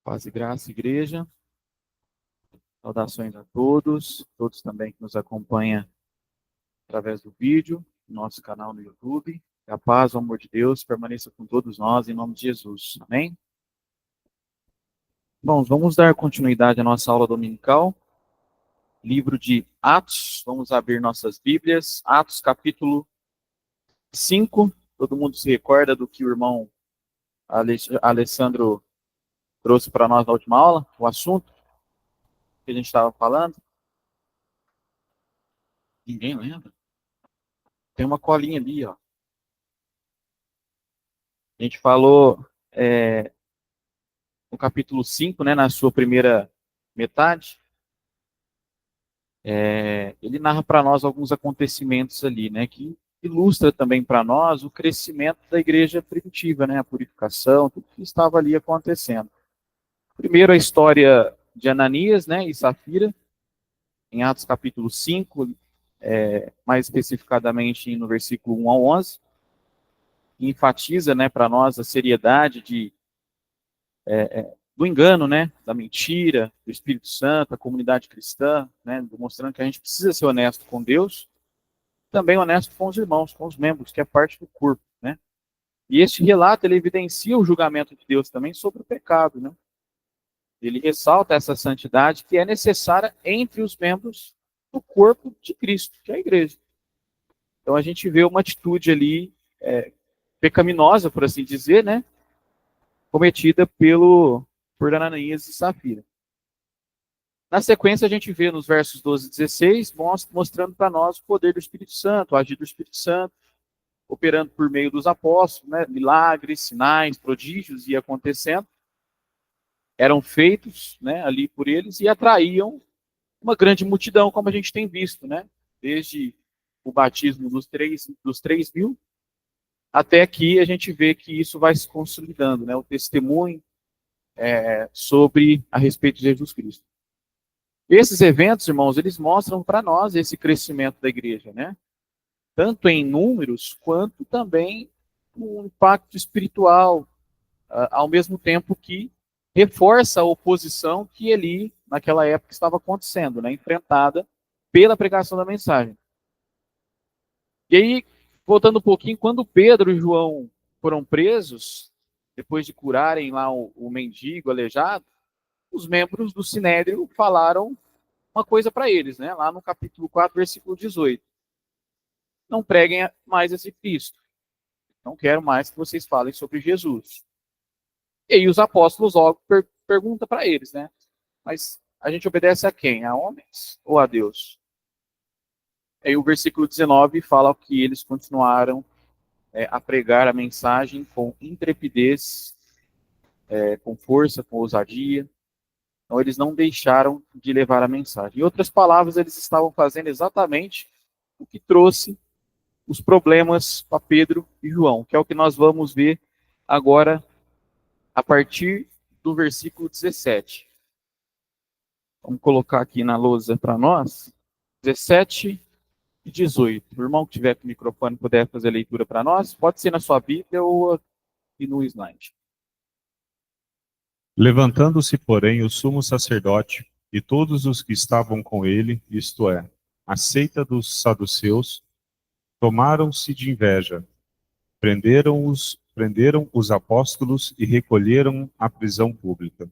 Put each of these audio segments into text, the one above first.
Paz e graça, igreja. Saudações a todos, todos também que nos acompanham através do vídeo, nosso canal no YouTube. Que a paz, o amor de Deus permaneça com todos nós, em nome de Jesus. Amém? Bom, vamos dar continuidade à nossa aula dominical. Livro de Atos, vamos abrir nossas Bíblias. Atos, capítulo 5. Todo mundo se recorda do que o irmão Alessandro trouxe para nós na última aula? O assunto que a gente estava falando? Ninguém lembra? Tem uma colinha ali, ó. A gente falou no capítulo 5, né, na sua primeira metade, ele narra para nós alguns acontecimentos ali, né, que ilustra também para nós o crescimento da igreja primitiva, né, a purificação, tudo que estava ali acontecendo. Primeiro a história de Ananias, né, e Safira, em Atos capítulo 5, mais especificadamente no versículo 1 ao 11, que enfatiza, né, para nós a seriedade do engano, né, da mentira, do Espírito Santo, a comunidade cristã, né, demonstrando que a gente precisa ser honesto com Deus, também honesto com os irmãos, com os membros, que é parte do corpo, né. E este relato, ele evidencia o julgamento de Deus também sobre o pecado, né. Ele ressalta essa santidade que é necessária entre os membros do corpo de Cristo, que é a igreja. Então a gente vê uma atitude ali pecaminosa, por assim dizer, né, cometida por Ananias e Safira. Na sequência, a gente vê nos versos 12 e 16, mostrando para nós o poder do Espírito Santo, o agir do Espírito Santo, operando por meio dos apóstolos, né, milagres, sinais, prodígios ia acontecendo, eram feitos, né, ali por eles e atraíam uma grande multidão, como a gente tem visto, né, desde o batismo dos 3.000, até aqui a gente vê que isso vai se consolidando, né, o testemunho sobre a respeito de Jesus Cristo. Esses eventos, irmãos, eles mostram para nós esse crescimento da igreja, né? Tanto em números, quanto também um impacto espiritual, ao mesmo tempo que reforça a oposição que ali, naquela época, estava acontecendo, né? Enfrentada pela pregação da mensagem. E aí, voltando um pouquinho, quando Pedro e João foram presos, depois de curarem lá o mendigo aleijado, os membros do Sinédrio falaram uma coisa para eles, né? Lá no capítulo 4, versículo 18. Não preguem mais esse Cristo. Não quero mais que vocês falem sobre Jesus. E aí os apóstolos logo perguntam para eles, né? Mas a gente obedece a quem? A homens ou a Deus? Aí o versículo 19 fala que eles continuaram a pregar a mensagem com intrepidez, com força, com ousadia. Então eles não deixaram de levar a mensagem. Em outras palavras, eles estavam fazendo exatamente o que trouxe os problemas para Pedro e João, que é o que nós vamos ver agora a partir do versículo 17. Vamos colocar aqui na lousa para nós, 17 e 18. O irmão que tiver com o microfone puder fazer a leitura para nós, pode ser na sua Bíblia ou aqui no slide. Levantando-se, porém, o sumo sacerdote e todos os que estavam com ele, isto é, a seita dos saduceus, tomaram-se de inveja, prenderam os apóstolos e recolheram à prisão pública.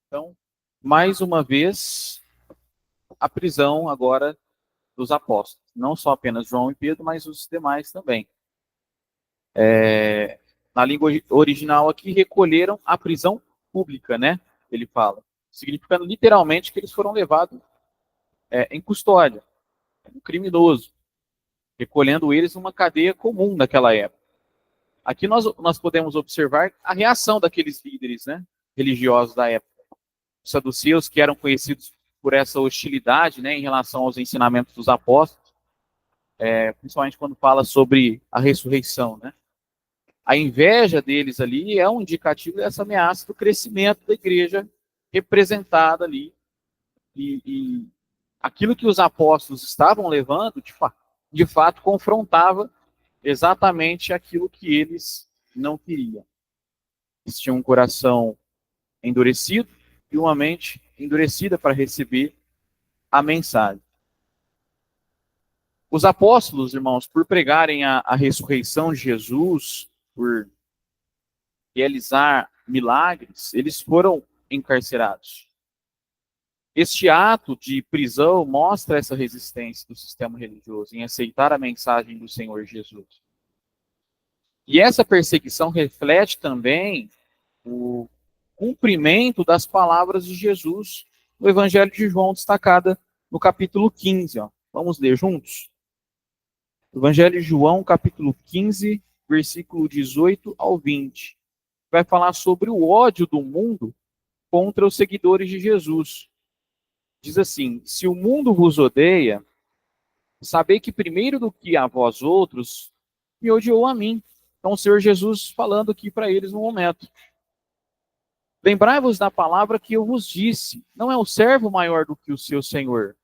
Então, mais uma vez, a prisão agora dos apóstolos. Não só apenas João e Pedro, mas os demais também. Na língua original aqui, recolheram à prisão pública, né? Ele fala. Significando literalmente que eles foram levados em custódia, um criminoso, recolhendo eles numa cadeia comum naquela época. Aqui nós podemos observar a reação daqueles líderes, né, religiosos da época. Os saduceus, que eram conhecidos por essa hostilidade, né, em relação aos ensinamentos dos apóstolos, principalmente quando fala sobre a ressurreição, né. A inveja deles ali é um indicativo dessa ameaça do crescimento da igreja representada ali. E aquilo que os apóstolos estavam levando, de fato, confrontava exatamente aquilo que eles não queriam. Eles tinham um coração endurecido e uma mente endurecida para receber a mensagem. Os apóstolos, irmãos, por pregarem a ressurreição de Jesus, por realizar milagres, eles foram encarcerados. Este ato de prisão mostra essa resistência do sistema religioso em aceitar a mensagem do Senhor Jesus. E essa perseguição reflete também o cumprimento das palavras de Jesus no Evangelho de João, destacada no capítulo 15. Ó. Vamos ler juntos? Evangelho de João, capítulo 15, versículo 18 ao 20. Vai falar sobre o ódio do mundo contra os seguidores de Jesus. Diz assim: se o mundo vos odeia, sabei que primeiro do que a vós outros, me odiou a mim. Então o Senhor Jesus falando aqui para eles no momento. Lembrai-vos da palavra que eu vos disse, não é o servo maior do que o seu senhor.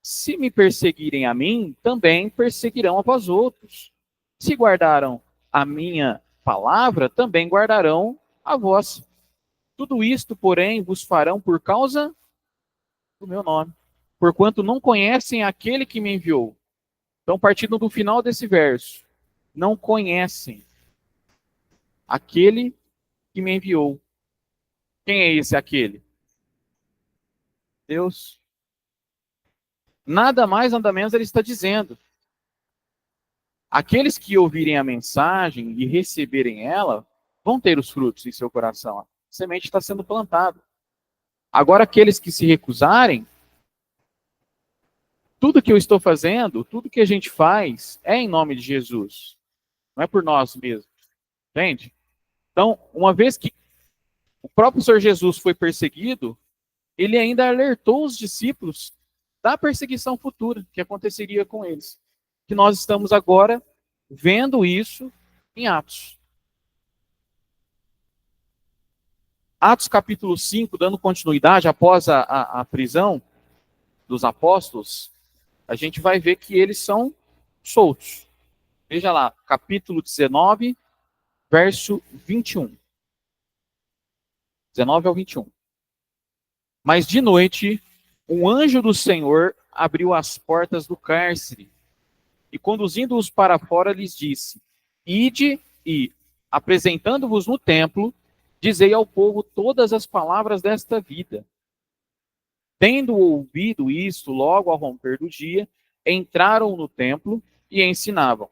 Se me perseguirem a mim, também perseguirão a vós outros. Se guardaram a minha palavra, também guardarão a vós. Tudo isto, porém, vos farão por causa do meu nome, porquanto não conhecem aquele que me enviou. Então, partindo do final desse verso, não conhecem aquele que me enviou. Quem é esse aquele? Deus. Nada mais, nada menos ele está dizendo. Aqueles que ouvirem a mensagem e receberem ela, vão ter os frutos em seu coração. A semente está sendo plantada. Agora, aqueles que se recusarem, tudo que eu estou fazendo, tudo que a gente faz, é em nome de Jesus. Não é por nós mesmos. Entende? Então, uma vez que o próprio Senhor Jesus foi perseguido, ele ainda alertou os discípulos da perseguição futura que aconteceria com eles. Que nós estamos agora vendo isso em Atos. Atos capítulo 5, dando continuidade após a prisão dos apóstolos, a gente vai ver que eles são soltos. Veja lá, capítulo 19, verso 21. 19 ao 21. Mas de noite, um anjo do Senhor abriu as portas do cárcere e, conduzindo-os para fora, lhes disse: ide e, apresentando-vos no templo, dizei ao povo todas as palavras desta vida. Tendo ouvido isto, logo ao romper do dia, entraram no templo e ensinavam.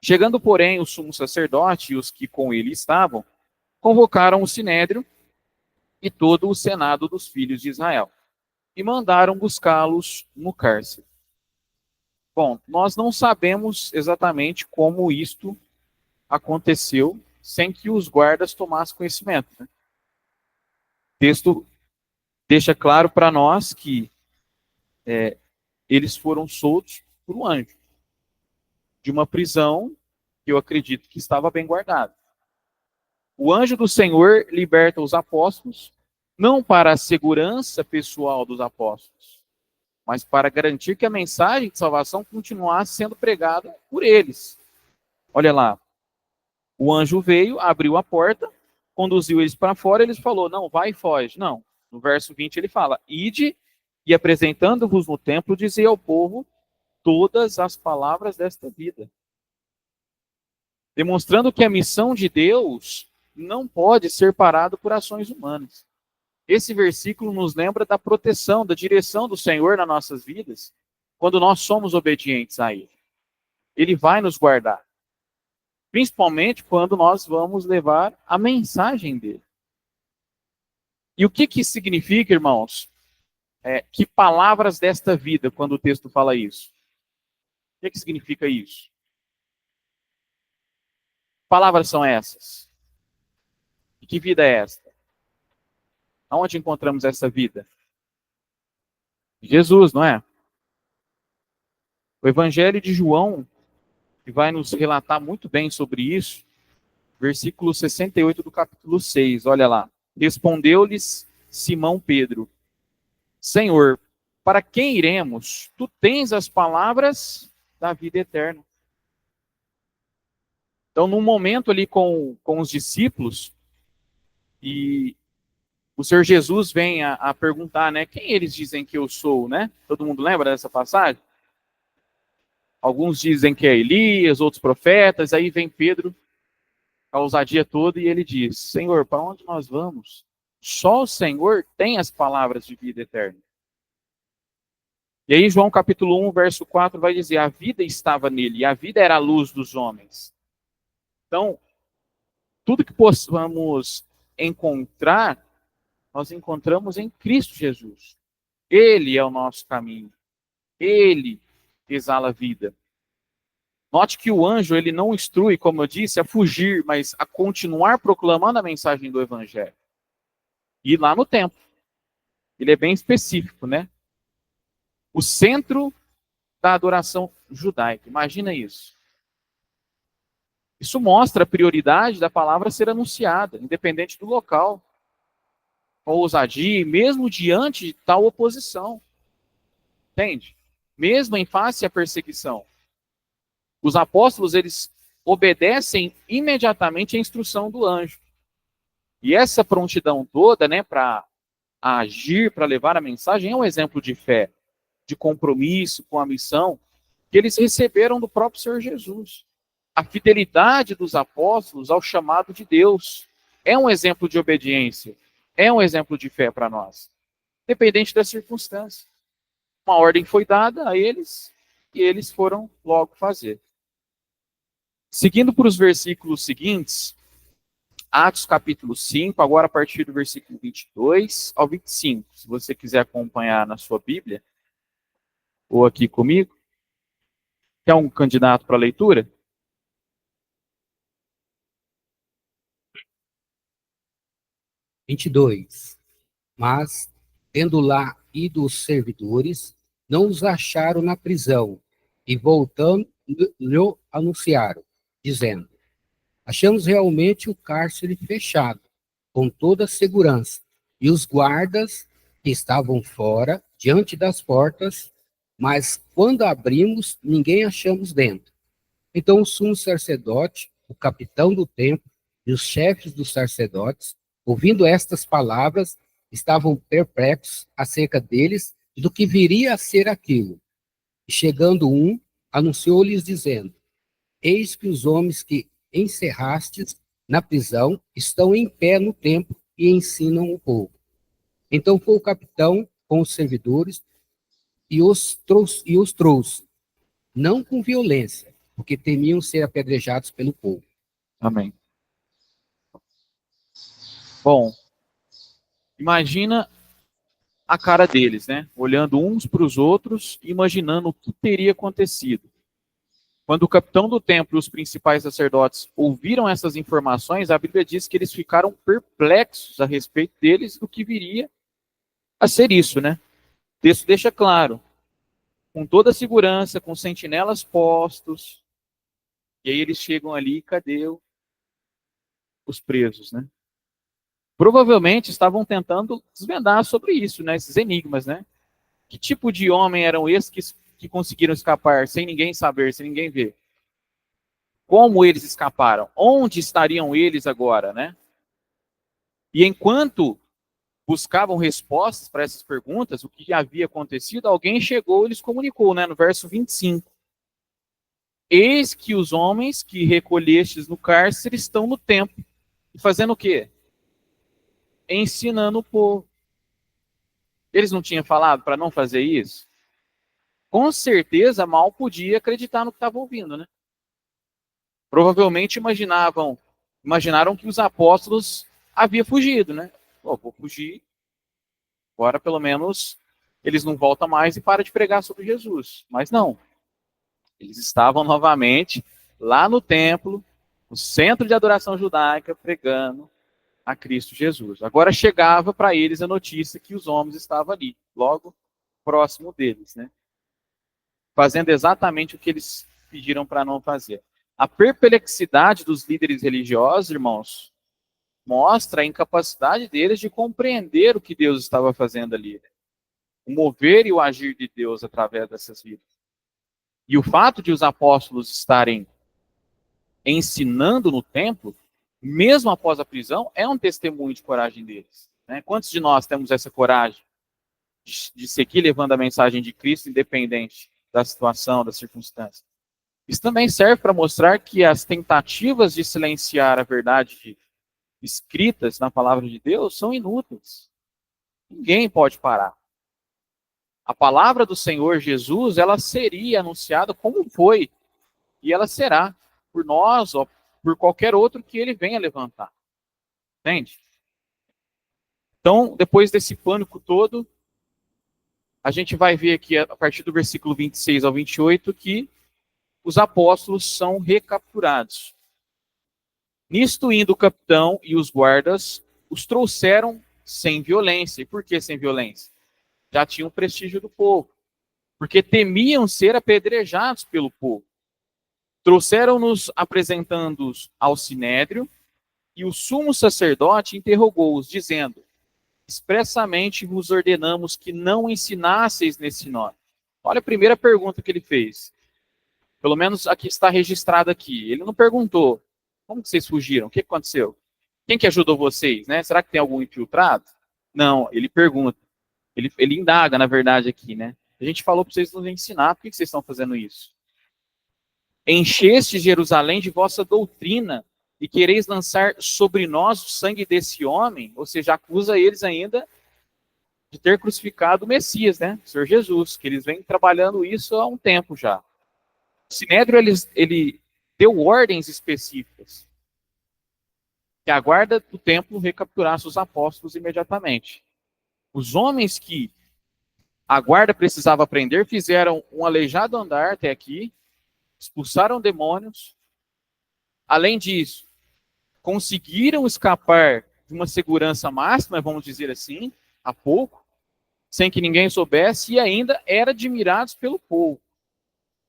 Chegando, porém, o sumo sacerdote e os que com ele estavam, convocaram o sinédrio e todo o senado dos filhos de Israel, e mandaram buscá-los no cárcere. Bom, nós não sabemos exatamente como isto aconteceu sem que os guardas tomassem conhecimento. Né? O texto deixa claro para nós que eles foram soltos por um anjo, de uma prisão que eu acredito que estava bem guardada. O anjo do Senhor liberta os apóstolos, não para a segurança pessoal dos apóstolos, mas para garantir que a mensagem de salvação continuasse sendo pregada por eles. Olha lá, o anjo veio, abriu a porta, conduziu eles para fora, eles falou, não, vai e foge. Não, no verso 20 ele fala, ide e apresentando-vos no templo, dizei ao povo todas as palavras desta vida. Demonstrando que a missão de Deus não pode ser parada por ações humanas. Esse versículo nos lembra da proteção, da direção do Senhor nas nossas vidas, quando nós somos obedientes a Ele. Ele vai nos guardar. Principalmente quando nós vamos levar a mensagem dele. E o que que significa, irmãos? Que palavras desta vida, quando o texto fala isso? O que significa isso? Que palavras são essas? E que vida é esta? Aonde encontramos essa vida? Jesus, não é? O Evangelho de João, que vai nos relatar muito bem sobre isso, versículo 68 do capítulo 6, olha lá. Respondeu-lhes Simão Pedro: Senhor, para quem iremos? Tu tens as palavras da vida eterna. Então, num momento ali com os discípulos, e o Senhor Jesus vem a perguntar, né, quem eles dizem que eu sou, né? Todo mundo lembra dessa passagem? Alguns dizem que é Elias, outros profetas, aí vem Pedro, a ousadia toda, e ele diz, Senhor, para onde nós vamos? Só o Senhor tem as palavras de vida eterna. E aí João capítulo 1, verso 4 vai dizer, a vida estava nele, e a vida era a luz dos homens. Então, tudo que possamos encontrar, nós encontramos em Cristo Jesus. Ele é o nosso caminho. Ele exala vida. Note que o anjo, ele não instrui, como eu disse, a fugir, mas a continuar proclamando a mensagem do evangelho. E lá no templo. Ele é bem específico, né? O centro da adoração judaica. Imagina isso. Isso mostra a prioridade da palavra ser anunciada, independente do local. Com ousadia, mesmo diante de tal oposição. Entende? Mesmo em face à perseguição. Os apóstolos, eles obedecem imediatamente à instrução do anjo. E essa prontidão toda, né, para agir, para levar a mensagem, é um exemplo de fé, de compromisso com a missão que eles receberam do próprio Senhor Jesus. A fidelidade dos apóstolos ao chamado de Deus é um exemplo de obediência, é um exemplo de fé para nós, independente da circunstância. Uma ordem foi dada a eles e eles foram logo fazer. Seguindo para os versículos seguintes, Atos capítulo 5, agora a partir do versículo 22 ao 25, se você quiser acompanhar na sua Bíblia, ou aqui comigo. Quer um candidato para a leitura? Mas, tendo lá ido os servidores, não os acharam na prisão, e voltando, lhe anunciaram, dizendo, achamos realmente o cárcere fechado, com toda a segurança, e os guardas que estavam fora, diante das portas, mas quando abrimos, ninguém achamos dentro. Então o sumo sacerdote, o capitão do templo e os chefes dos sacerdotes, ouvindo estas palavras, estavam perplexos acerca deles e do que viria a ser aquilo. E chegando um, anunciou-lhes dizendo, eis que os homens que encerrastes na prisão estão em pé no templo e ensinam o povo. Então foi o capitão com os servidores e os trouxe, não com violência, porque temiam ser apedrejados pelo povo. Amém. Bom, imagina a cara deles, né? Olhando uns para os outros, imaginando o que teria acontecido. Quando o capitão do templo e os principais sacerdotes ouviram essas informações, a Bíblia diz que eles ficaram perplexos a respeito deles do que viria a ser isso, né? O texto deixa claro, com toda a segurança, com sentinelas postos, e aí eles chegam ali, cadê os presos, né? Provavelmente estavam tentando desvendar sobre isso, né? Esses enigmas, né? Que tipo de homem eram esses que conseguiram escapar sem ninguém saber, sem ninguém ver? Como eles escaparam? Onde estariam eles agora, né? E enquanto buscavam respostas para essas perguntas, o que havia acontecido, alguém chegou e lhes comunicou, né? No verso 25. Eis que os homens que recolhestes no cárcere estão no templo. E fazendo o quê? Ensinando o povo. Eles não tinham falado para não fazer isso? Com certeza, mal podia acreditar no que estava ouvindo, né? Provavelmente imaginaram que os apóstolos haviam fugido, né? Pô, vou fugir, agora pelo menos eles não voltam mais e param de pregar sobre Jesus. Mas não. Eles estavam novamente lá no templo, no centro de adoração judaica, pregando a Cristo Jesus. Agora chegava para eles a notícia que os homens estavam ali, logo próximo deles, né? Fazendo exatamente o que eles pediram para não fazer. A perplexidade dos líderes religiosos, irmãos, mostra a incapacidade deles de compreender o que Deus estava fazendo ali. O mover e o agir de Deus através dessas vidas. E o fato de os apóstolos estarem ensinando no templo, mesmo após a prisão, é um testemunho de coragem deles. Né? Quantos de nós temos essa coragem de seguir levando a mensagem de Cristo, independente da situação, da circunstância? Isso também serve para mostrar que as tentativas de silenciar a verdade escritas na palavra de Deus são inúteis. Ninguém pode parar. A palavra do Senhor Jesus, ela seria anunciada como foi, e ela será por nós ou por qualquer outro que ele venha levantar. Entende? Então, depois desse pânico todo, a gente vai ver aqui, a partir do versículo 26 ao 28, que os apóstolos são recapturados. Nisto indo o capitão e os guardas os trouxeram sem violência. E por que sem violência? Já tinham o prestígio do povo. Porque temiam ser apedrejados pelo povo. Trouxeram-nos apresentando-os ao sinédrio, e o sumo sacerdote interrogou-os, dizendo: expressamente vos ordenamos que não ensinasseis nesse nome. Olha a primeira pergunta que ele fez. Pelo menos aqui está registrado aqui. Ele não perguntou: como que vocês fugiram? O que aconteceu? Quem que ajudou vocês? Né? Será que tem algum infiltrado? Não, ele pergunta. Ele indaga, na verdade, aqui, né? A gente falou para vocês nos ensinar, por que vocês estão fazendo isso? Encheste Jerusalém de vossa doutrina e quereis lançar sobre nós o sangue desse homem? Ou seja, acusa eles ainda de ter crucificado o Messias, né? O Senhor Jesus, que eles vêm trabalhando isso há um tempo já. O Sinédrio, ele deu ordens específicas. Que a guarda do templo recapturasse os apóstolos imediatamente. Os homens que a guarda precisava prender fizeram um aleijado andar até aqui, expulsaram demônios. Além disso, conseguiram escapar de uma segurança máxima, vamos dizer assim, há pouco, sem que ninguém soubesse, e ainda eram admirados pelo povo.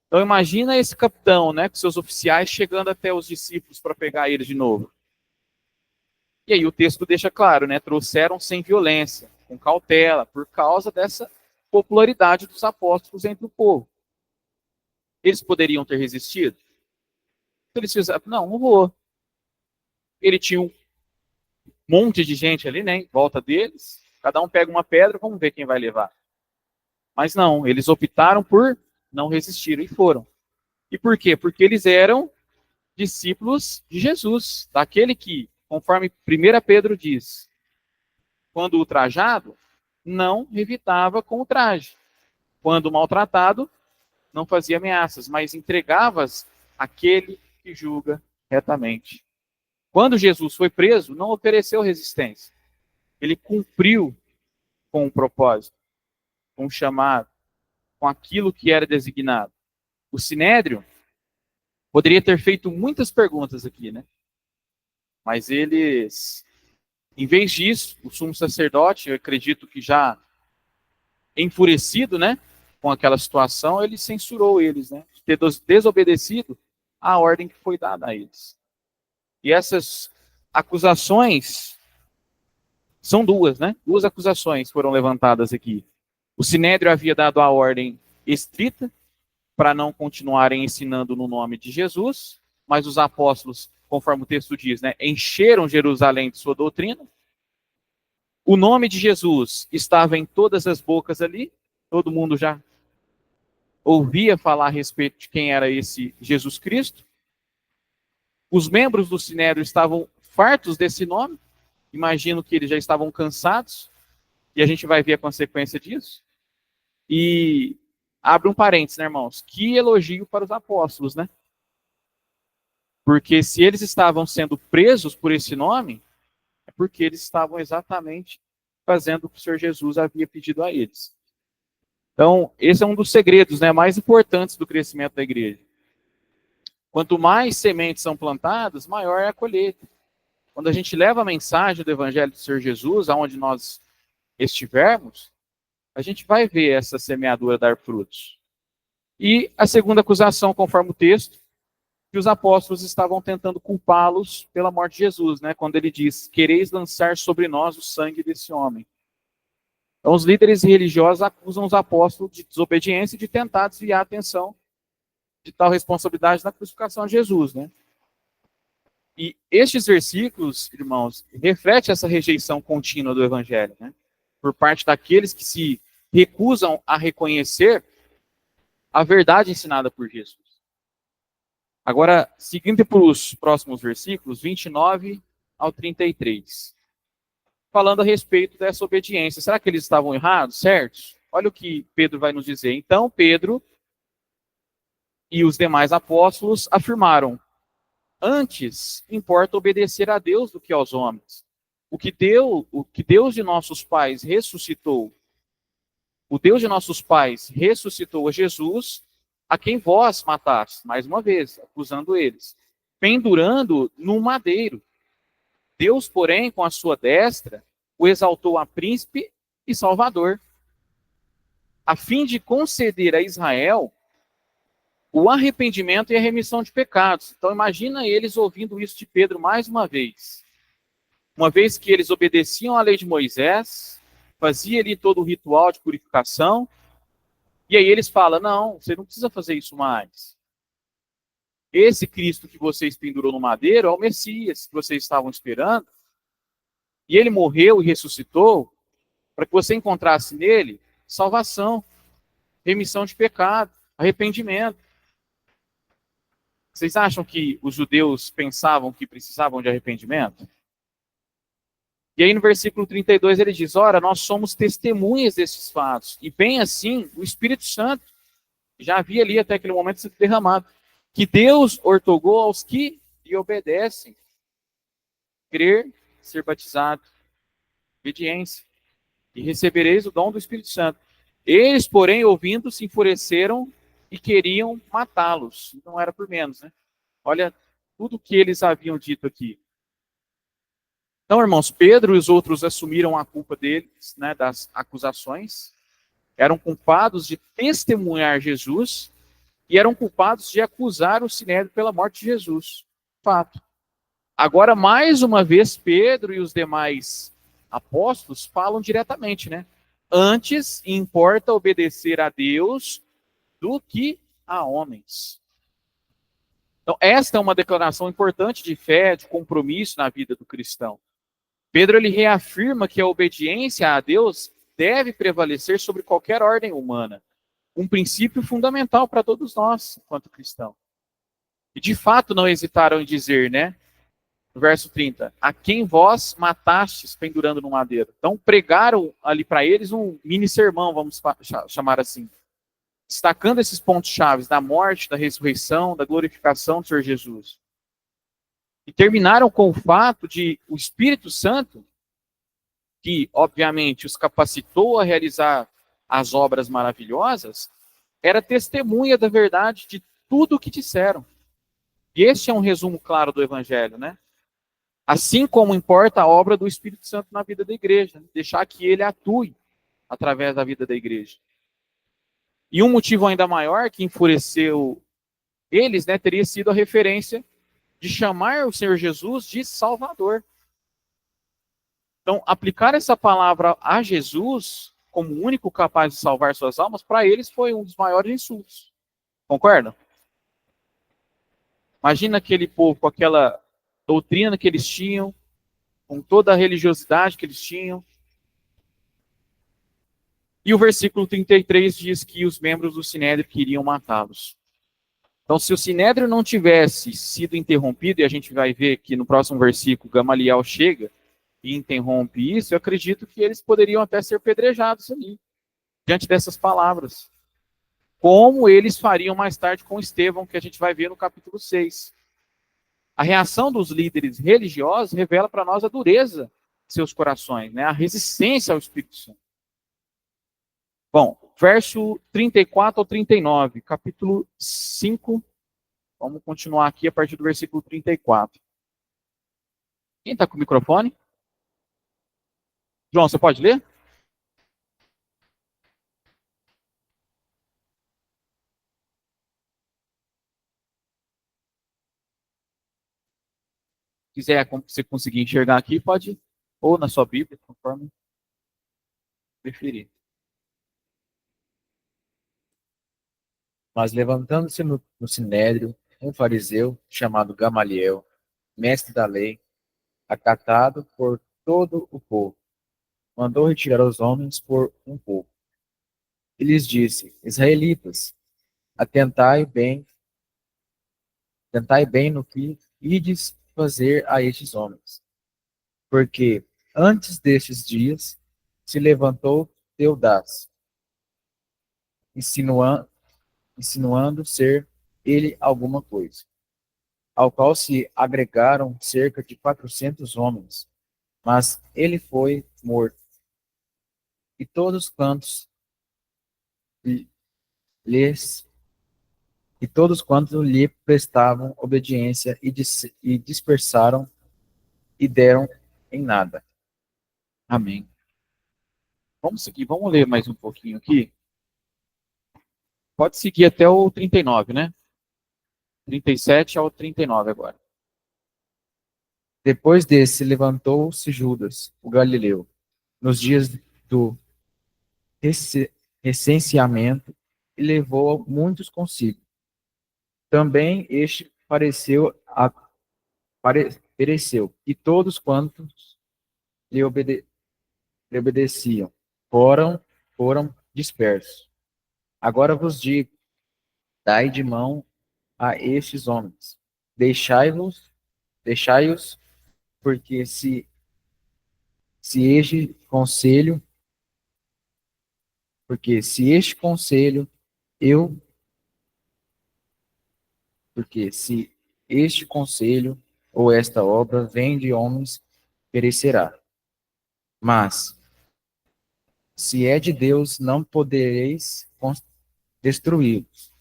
Então imagina esse capitão, né, com seus oficiais chegando até os discípulos para pegar eles de novo. E aí o texto deixa claro, né, trouxeram sem violência, com cautela, por causa dessa popularidade dos apóstolos entre o povo. Eles poderiam ter resistido? Eles fizeram, não vou. Ele tinha um monte de gente ali, né, em volta deles, cada um pega uma pedra, vamos ver quem vai levar. Mas não, eles optaram por não resistir e foram. E por quê? Porque eles eram discípulos de Jesus, daquele que, conforme 1 Pedro diz, quando ultrajado, não evitava com o traje. Quando maltratado, não fazia ameaças, mas entregava-as àquele que julga retamente. Quando Jesus foi preso, não ofereceu resistência. Ele cumpriu com o propósito, com o chamado, com aquilo que era designado. O Sinédrio poderia ter feito muitas perguntas aqui, né? Mas eles, em vez disso, o sumo sacerdote, eu acredito que já enfurecido, né, com aquela situação, ele censurou eles, né, de ter desobedecido a ordem que foi dada a eles. E essas acusações são duas, né? Duas acusações foram levantadas aqui. O Sinédrio havia dado a ordem estrita para não continuarem ensinando no nome de Jesus, mas os apóstolos, conforme o texto diz, né, encheram Jerusalém de sua doutrina. O nome de Jesus estava em todas as bocas ali, todo mundo já ouvia falar a respeito de quem era esse Jesus Cristo. Os membros do Sinédrio estavam fartos desse nome, imagino que eles já estavam cansados, e a gente vai ver a consequência disso. E abre um parênteses, né, irmãos? Que elogio para os apóstolos, né? Porque se eles estavam sendo presos por esse nome, é porque eles estavam exatamente fazendo o que o Senhor Jesus havia pedido a eles. Então, esse é um dos segredos, né, mais importantes do crescimento da igreja. Quanto mais sementes são plantadas, maior é a colheita. Quando a gente leva a mensagem do Evangelho do Senhor Jesus, aonde nós estivermos, a gente vai ver essa semeadura dar frutos. E a segunda acusação, conforme o texto, que os apóstolos estavam tentando culpá-los pela morte de Jesus, né? Quando ele diz, quereis lançar sobre nós o sangue desse homem. Então os líderes religiosos acusam os apóstolos de desobediência e de tentar desviar a atenção de tal responsabilidade na crucificação de Jesus, né? E estes versículos, irmãos, refletem essa rejeição contínua do evangelho, né? Por parte daqueles que se recusam a reconhecer a verdade ensinada por Jesus. Agora, seguindo para os próximos versículos, 29 ao 33, falando a respeito dessa obediência. Será que eles estavam errados, certos? Olha o que Pedro vai nos dizer. Então, Pedro e os demais apóstolos afirmaram: antes importa obedecer a Deus do que aos homens. O que Deus de nossos pais ressuscitou, o Deus de nossos pais ressuscitou a Jesus, a quem vós mataste, mais uma vez, acusando eles, pendurando no madeiro. Deus, porém, com a sua destra, o exaltou a príncipe e salvador, a fim de conceder a Israel o arrependimento e a remissão de pecados. Então imagina eles ouvindo isso de Pedro mais uma vez que eles obedeciam à lei de Moisés, fazia ali todo o ritual de purificação, e aí eles falam: não, você não precisa fazer isso mais. Esse Cristo que vocês pendurou no madeiro é o Messias que vocês estavam esperando, e ele morreu e ressuscitou para que você encontrasse nele salvação, remissão de pecado, arrependimento. Vocês acham que os judeus pensavam que precisavam de arrependimento? E aí no versículo 32 ele diz: ora, nós somos testemunhas desses fatos, e bem assim o Espírito Santo já havia ali até aquele momento sido derramado, que Deus ortogou aos que lhe obedecem, crer, ser batizado, obediência, e recebereis o dom do Espírito Santo. Eles, porém, ouvindo, se enfureceram e queriam matá-los. Não era por menos, né? Olha tudo que eles haviam dito aqui. Então, irmãos, Pedro e os outros assumiram a culpa deles, né, das acusações, eram culpados de testemunhar Jesus e eram culpados de acusar o Sinédrio pela morte de Jesus. Fato. Agora, mais uma vez, Pedro e os demais apóstolos falam diretamente, né? Antes importa obedecer a Deus do que a homens. Então, esta é uma declaração importante de fé, de compromisso na vida do cristão. Pedro ele reafirma que a obediência a Deus deve prevalecer sobre qualquer ordem humana. Um princípio fundamental para todos nós, enquanto cristãos. E de fato não hesitaram em dizer, né? No verso 30, a quem vós matastes pendurando no madeiro. Então pregaram ali para eles um mini sermão, vamos chamar assim. Destacando esses pontos chaves da morte, da ressurreição, da glorificação do Senhor Jesus. E terminaram com o fato de o Espírito Santo, que obviamente os capacitou a realizar as obras maravilhosas, era testemunha da verdade de tudo o que disseram. E este é um resumo claro do Evangelho, né? Assim como importa a obra do Espírito Santo na vida da igreja, deixar que ele atue através da vida da igreja. E um motivo ainda maior que enfureceu eles, né, teria sido a referência de chamar o Senhor Jesus de Salvador. Então, aplicar essa palavra a Jesus como o único capaz de salvar suas almas, para eles foi um dos maiores insultos. Concorda? Imagina aquele povo com aquela doutrina que eles tinham, com toda a religiosidade que eles tinham. E o versículo 33 diz que os membros do Sinédrio queriam matá-los. Então, se o Sinédrio não tivesse sido interrompido, e a gente vai ver que no próximo versículo Gamaliel chega e interrompe isso, eu acredito que eles poderiam até ser pedrejados ali, diante dessas palavras. Como eles fariam mais tarde com Estevão, que a gente vai ver no capítulo 6. A reação dos líderes religiosos revela para nós a dureza de seus corações, né? A resistência ao Espírito Santo. Bom, verso 34 ao 39, capítulo 5. Vamos continuar aqui a partir do versículo 34. Quem está com o microfone? João, você pode ler? Se quiser você conseguir enxergar aqui, pode, ou na sua Bíblia, conforme preferir. Mas levantando-se no sinédrio, um fariseu chamado Gamaliel, mestre da lei, acatado por todo o povo, mandou retirar os homens por um pouco. E lhes disse: Israelitas, atentai bem no que ides fazer a estes homens. Porque antes destes dias se levantou Teudás, insinuando ser ele alguma coisa, ao qual se agregaram cerca de 400 homens, mas ele foi morto. E todos quantos lhes e todos quantos lhe prestavam obediência e dispersaram e deram em nada. Amém. Vamos seguir, vamos ler mais um pouquinho aqui. Pode seguir até o 39, né? 37 ao 39 agora. Depois desse, levantou-se Judas, o Galileu, nos dias do recenseamento, e levou muitos consigo. Também este pereceu, e todos quantos lhe obedeciam foram dispersos. Agora vos digo, dai de mão a estes homens, deixai-os, porque se este conselho, eu, porque se este conselho ou esta obra vem de homens, perecerá. Mas se é de Deus, não podereis destruí-los,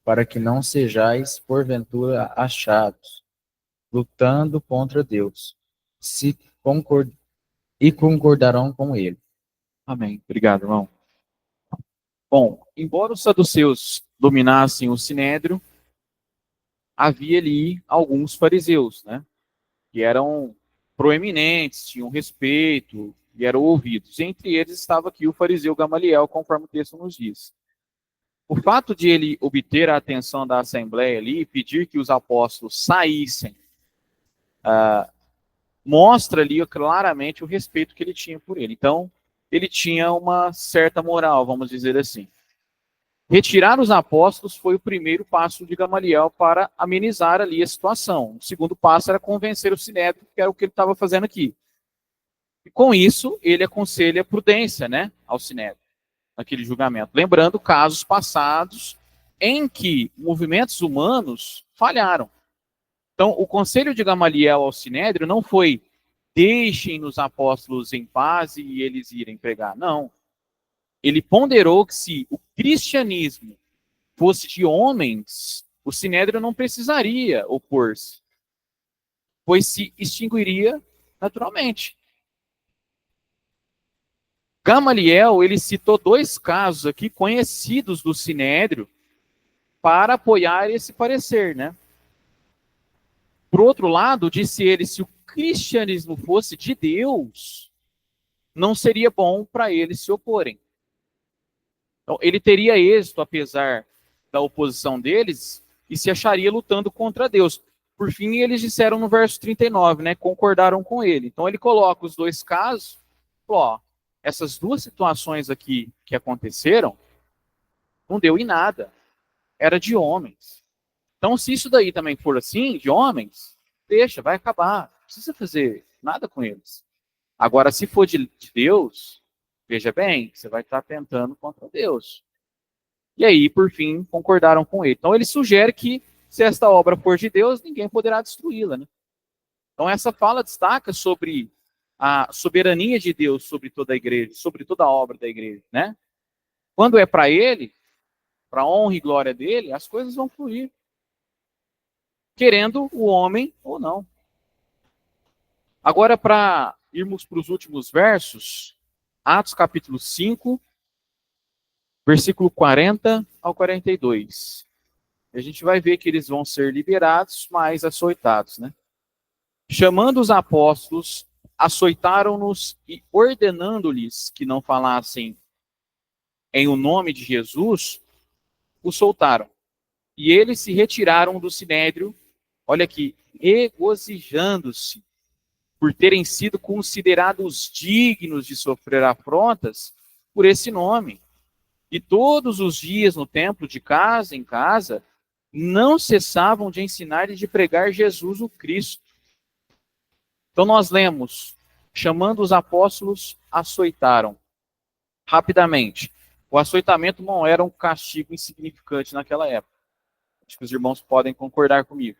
para que não sejais, porventura, achados, lutando contra Deus, e concordarão com ele. Amém. Obrigado, irmão. Bom, embora os saduceus dominassem o sinédrio, havia ali alguns fariseus, né? Que eram proeminentes, tinham respeito e eram ouvidos. Entre eles estava aqui o fariseu Gamaliel, conforme o texto nos diz. O fato de ele obter a atenção da assembleia ali e pedir que os apóstolos saíssem, mostra ali claramente o respeito que ele tinha por ele. Então, ele tinha uma certa moral, vamos dizer assim. Retirar os apóstolos foi o primeiro passo de Gamaliel para amenizar ali a situação. O segundo passo era convencer o sinédrio, que era o que ele estava fazendo aqui. E com isso, ele aconselha prudência, né, ao sinédrio, naquele julgamento. Lembrando casos passados em que movimentos humanos falharam. Então, o conselho de Gamaliel ao sinédrio não foi deixem os apóstolos em paz e eles irem pregar. Não. Ele ponderou que se o cristianismo fosse de homens, o sinédrio não precisaria opor-se, pois se extinguiria naturalmente. Gamaliel, ele citou 2 casos aqui conhecidos do sinédrio para apoiar esse parecer, né? Por outro lado, disse ele, se o cristianismo fosse de Deus, não seria bom para eles se oporem. Então, ele teria êxito, apesar da oposição deles, e se acharia lutando contra Deus. Por fim, eles disseram no verso 39, né? Concordaram com ele. Então, ele coloca os 2 casos, ó, essas 2 situações aqui que aconteceram, não deu em nada. Era de homens. Então, se isso daí também for assim, de homens, deixa, vai acabar. Não precisa fazer nada com eles. Agora, se for de Deus, veja bem, você vai estar tentando contra Deus. E aí, por fim, concordaram com ele. Então, ele sugere que, se esta obra for de Deus, ninguém poderá destruí-la, né? Então, essa fala destaca sobre a soberania de Deus sobre toda a igreja, sobre toda a obra da igreja, né? Quando é para ele, para a honra e glória dele, as coisas vão fluir. Querendo o homem ou não. Agora, para irmos para os últimos versos, Atos capítulo 5, versículo 40 ao 42. A gente vai ver que eles vão ser liberados, mas açoitados, né? Chamando os apóstolos, açoitaram-nos e ordenando-lhes que não falassem em o nome de Jesus, os soltaram. E eles se retiraram do sinédrio Olha aqui, regozijando-se por terem sido considerados dignos de sofrer afrontas por esse nome. E todos os dias no templo, de casa em casa, não cessavam de ensinar e de pregar Jesus o Cristo. Então nós lemos, chamando os apóstolos, açoitaram. Rapidamente. O açoitamento não era um castigo insignificante naquela época. Acho que os irmãos podem concordar comigo.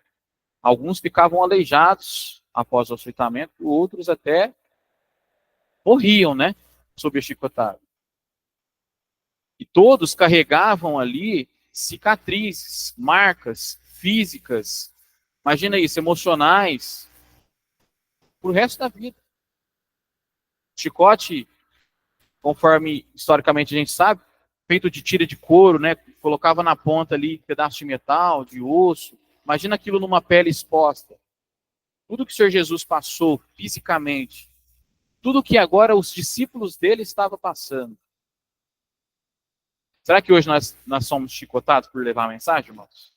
Alguns ficavam aleijados após o açoitamento, outros até morriam, né? Sob a chicotada. E todos carregavam ali cicatrizes, marcas físicas, imagina isso, emocionais, para o resto da vida. Chicote, conforme historicamente a gente sabe, feito de tira de couro, né? Colocava na ponta ali pedaço de metal, de osso. Imagina aquilo numa pele exposta. Tudo que o Senhor Jesus passou fisicamente, tudo que agora os discípulos dele estavam passando. Será que hoje nós somos chicotados por levar a mensagem, irmãos?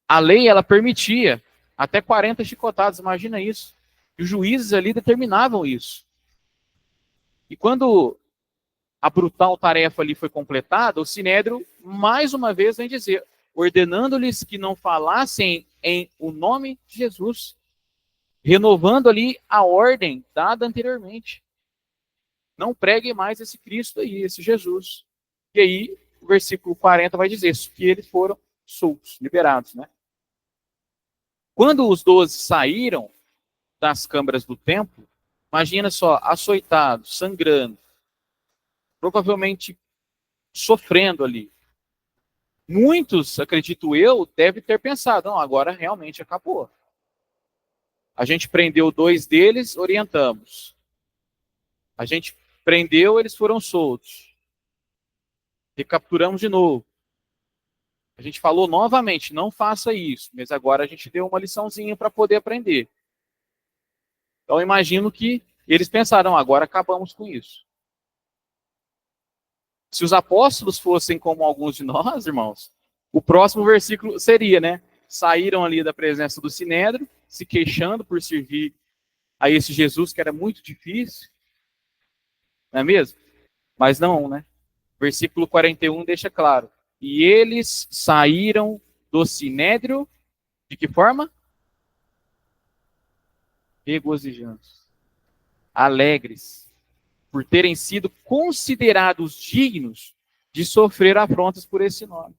A lei, ela permitia até 40 chicotadas, imagina isso. E os juízes ali determinavam isso. E quando a brutal tarefa ali foi completada, o Sinédrio, mais uma vez, vem dizer, ordenando-lhes que não falassem em o nome de Jesus, renovando ali a ordem dada anteriormente. Não pregue mais esse Cristo aí, esse Jesus. E aí, o versículo 40 vai dizer isso, que eles foram soltos, liberados, né? Quando os 12 saíram das câmaras do templo, imagina só, açoitados, sangrando, provavelmente sofrendo ali. Muitos, acredito eu, devem ter pensado, não, agora realmente acabou. A gente prendeu 2 deles, orientamos. A gente prendeu, eles foram soltos. Recapturamos de novo. A gente falou novamente, não faça isso, mas agora a gente deu uma liçãozinha para poder aprender. Então eu imagino que eles pensaram, agora acabamos com isso. Se os apóstolos fossem como alguns de nós, irmãos, o próximo versículo seria, né? Saíram ali da presença do Sinédrio, se queixando por servir a esse Jesus que era muito difícil. Não é mesmo? Mas não, né? Versículo 41 deixa claro. E eles saíram do Sinédrio, de que forma? Regozijantes, alegres, por terem sido considerados dignos de sofrer afrontas por esse nome.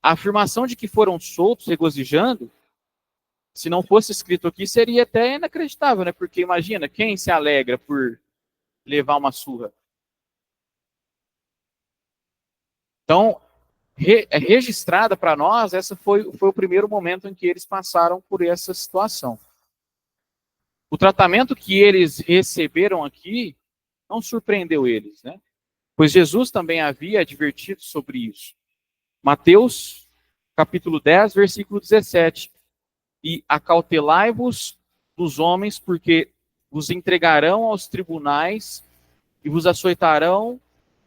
A afirmação de que foram soltos, regozijando, se não fosse escrito aqui, seria até inacreditável, né? Porque imagina, quem se alegra por levar uma surra? Então, registrada para nós, essa foi o primeiro momento em que eles passaram por essa situação. O tratamento que eles receberam aqui não surpreendeu eles, né? Pois Jesus também havia advertido sobre isso. Mateus, capítulo 10, versículo 17. E acautelai-vos dos homens, porque vos entregarão aos tribunais e vos açoitarão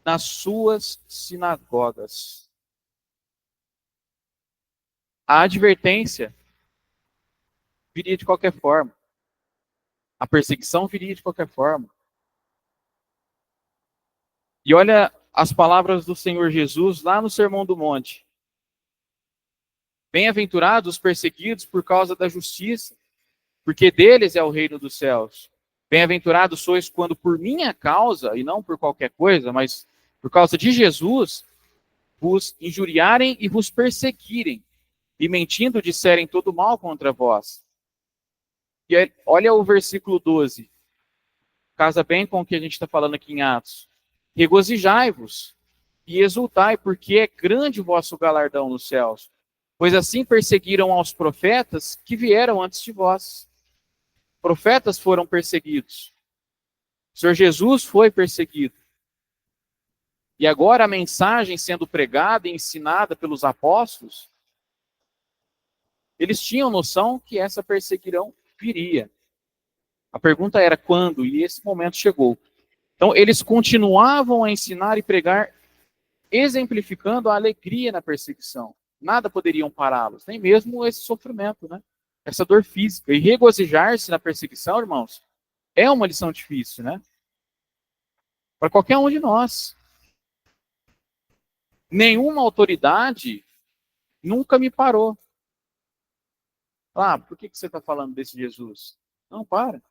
nas suas sinagogas. A advertência viria de qualquer forma. A perseguição viria de qualquer forma. E olha as palavras do Senhor Jesus lá no Sermão do Monte. Bem-aventurados os perseguidos por causa da justiça, porque deles é o reino dos céus. Bem-aventurados sois quando por minha causa, e não por qualquer coisa, mas por causa de Jesus, vos injuriarem e vos perseguirem, e mentindo disserem todo mal contra vós. E olha o versículo 12. Casa bem com o que a gente está falando aqui em Atos. Regozijai-vos e exultai, porque é grande o vosso galardão nos céus. Pois assim perseguiram aos profetas que vieram antes de vós. Profetas foram perseguidos. O Senhor Jesus foi perseguido. E agora a mensagem sendo pregada e ensinada pelos apóstolos, eles tinham noção que essa perseguição viria. A pergunta era quando, e esse momento chegou. Então, eles continuavam a ensinar e pregar, exemplificando a alegria na perseguição. Nada poderiam pará-los, nem mesmo esse sofrimento, né? Essa dor física. E regozijar-se na perseguição, irmãos, é uma lição difícil, né? Para qualquer um de nós. Nenhuma autoridade nunca me parou. Ah, por que você está falando desse Jesus? Não, para.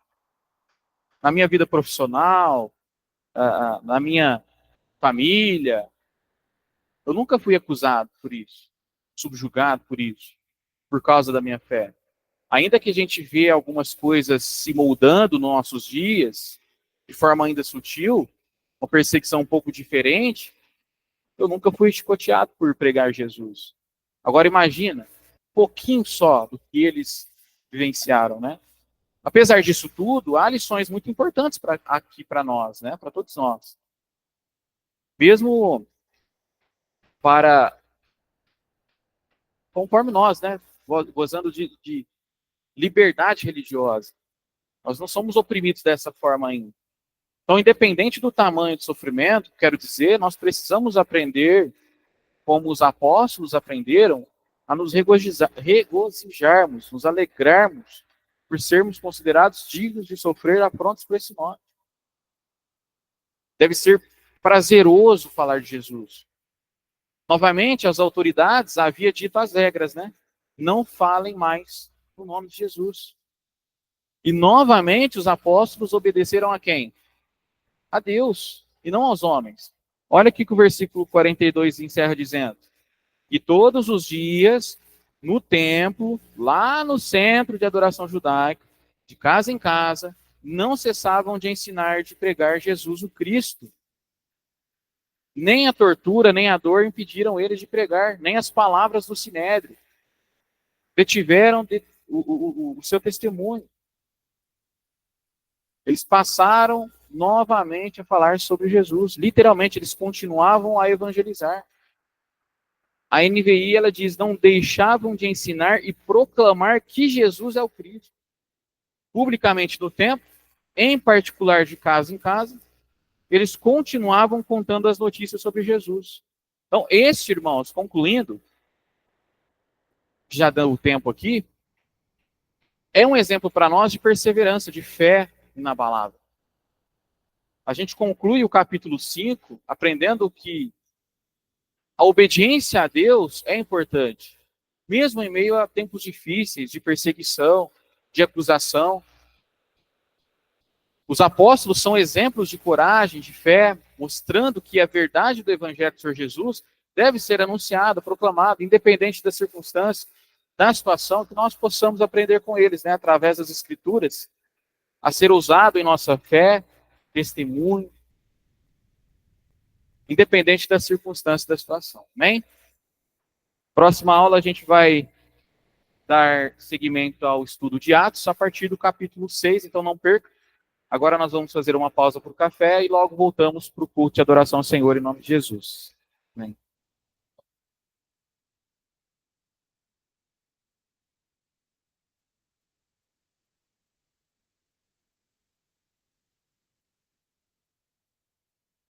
Na minha vida profissional, na minha família, eu nunca fui acusado por isso, subjugado por isso, por causa da minha fé. Ainda que a gente vê algumas coisas se moldando nos nossos dias, de forma ainda sutil, uma perseguição um pouco diferente, eu nunca fui chicoteado por pregar Jesus. Agora imagina, um pouquinho só do que eles vivenciaram, né? Apesar disso tudo, há lições muito importantes aqui para nós, né? Para todos nós. Mesmo conforme nós, né? Gozando de liberdade religiosa. Nós não somos oprimidos dessa forma ainda. Então, independente do tamanho do sofrimento, quero dizer, nós precisamos aprender, como os apóstolos aprenderam, a nos regozijarmos, nos alegrarmos, por sermos considerados dignos de sofrer afrontas por esse nome. Deve ser prazeroso falar de Jesus. Novamente, as autoridades havia dito as regras, né? Não falem mais no nome de Jesus. E novamente os apóstolos obedeceram a quem? A Deus, e não aos homens. Olha aqui que o versículo 42 encerra dizendo: e todos os dias, no templo, lá no centro de adoração judaica, de casa em casa, não cessavam de ensinar, de pregar Jesus o Cristo. Nem a tortura, nem a dor impediram eles de pregar, nem as palavras do Sinédrio detiveram o seu testemunho. Eles passaram novamente a falar sobre Jesus. Literalmente, eles continuavam a evangelizar. A NVI, ela diz, não deixavam de ensinar e proclamar que Jesus é o Cristo. Publicamente no templo, em particular de casa em casa, eles continuavam contando as notícias sobre Jesus. Então, este, irmãos, concluindo, já dando o tempo aqui, é um exemplo para nós de perseverança, de fé inabalável. A gente conclui o capítulo 5 aprendendo que a obediência a Deus é importante, mesmo em meio a tempos difíceis, de perseguição, de acusação. Os apóstolos são exemplos de coragem, de fé, mostrando que a verdade do Evangelho do Senhor Jesus deve ser anunciada, proclamada, independente das circunstâncias, da situação, que nós possamos aprender com eles, né, através das Escrituras, a ser usado em nossa fé, testemunho, independente das circunstâncias da situação. Amém? Próxima aula a gente vai dar seguimento ao estudo de Atos a partir do capítulo 6, então não perca. Agora nós vamos fazer uma pausa para o café e logo voltamos para o culto de adoração ao Senhor em nome de Jesus. Amém.